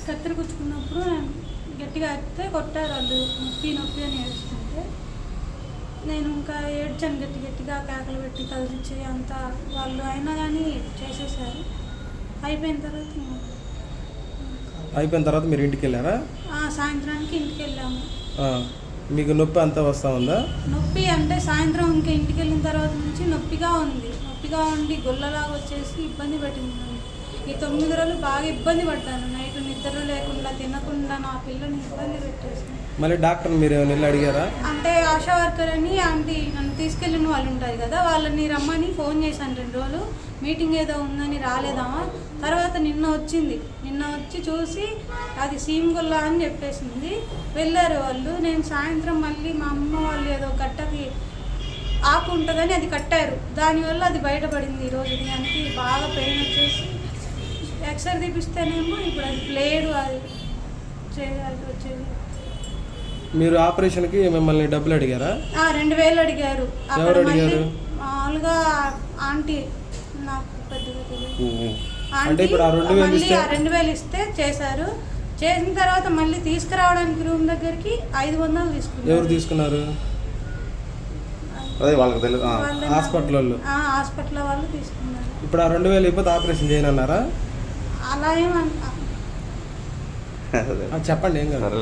కత్తెర గుచ్చుకున్నప్పుడు గట్టిగా అరిస్తే కొట్టారు వాళ్ళు, నొప్పి నొప్పి అని ఏడుస్తుంటే నేను ఇంకా ఏడ్చాను గట్టిగా కేకలు పెట్టి కలిసి అంతా వాళ్ళు అయినా కానీ చేసేసారు. అయిపోయిన తర్వాత మీరు ఇంటికి వెళ్ళారా? సాయంత్రానికి ఇంటికి వెళ్ళాము. మీకు నొప్పి అంతా వస్తూ ఉందా? నొప్పి అంటే సాయంత్రం ఇంకా ఇంటికి వెళ్ళిన తర్వాత నుంచి నొప్పిగా ఉండి గొల్లలాగా వచ్చేసి ఇబ్బంది పెట్టింది. ఈ 9 రోజులు బాగా ఇబ్బంది పడ్డాను. నైట్ నిద్ర లేకుండా తినకుండా నా పిల్లని ఇబ్బంది పెట్టేసింది. మళ్ళీ డాక్టర్ మీరు ఏమైనా వెళ్ళి అడిగారా? అంటే ఆశా వర్కర్ అని ఆంటీ నన్ను తీసుకెళ్ళిన వాళ్ళు ఉంటారు కదా, వాళ్ళని రమ్మని ఫోన్ చేశాను 2 రోజులు. మీటింగ్ ఏదో ఉందని రాలేదామా. తర్వాత నిన్న వచ్చి చూసి అది సీమగొల్ల అని చెప్పేసింది. వెళ్ళారు వాళ్ళు. నేను సాయంత్రం మళ్ళీ మా అమ్మ వాళ్ళు ఏదో గట్టకి ఆకు ఉంటుందని అది కట్టారు. దానివల్ల అది బయటపడింది. ఈరోజు దానికి బాగా పెయిన్ వచ్చేసి ఎక్స్రే తీపిస్తేనేమో ఇప్పుడు అది ప్లేడు అది వచ్చేది. మీరు ఆపరేషన్కి మిమ్మల్ని డబ్బులు అడిగారా? 2000 అడిగారు. ఎవరు అడిగారు? మామూలుగా ఆంటీ, నాకు పెద్దగా తెలియదు. అంటే ఇప్పుడు 2000 ఇస్తే చేశారు. చేసిన తర్వాత మళ్ళీ తీసుకురావడానికి రూమ్ దగ్గరికి 500 తీసుకున్నారు. ఎవరు తీసుకున్నారు? హాస్పిటల్ వాళ్ళు తీసుకున్నారు. ఇప్పుడు 2000 అయిపోతే ఆపరేషన్ చేయనన్నారా? అలా ఏమన్నా చెప్పండి, ఏం కాదు.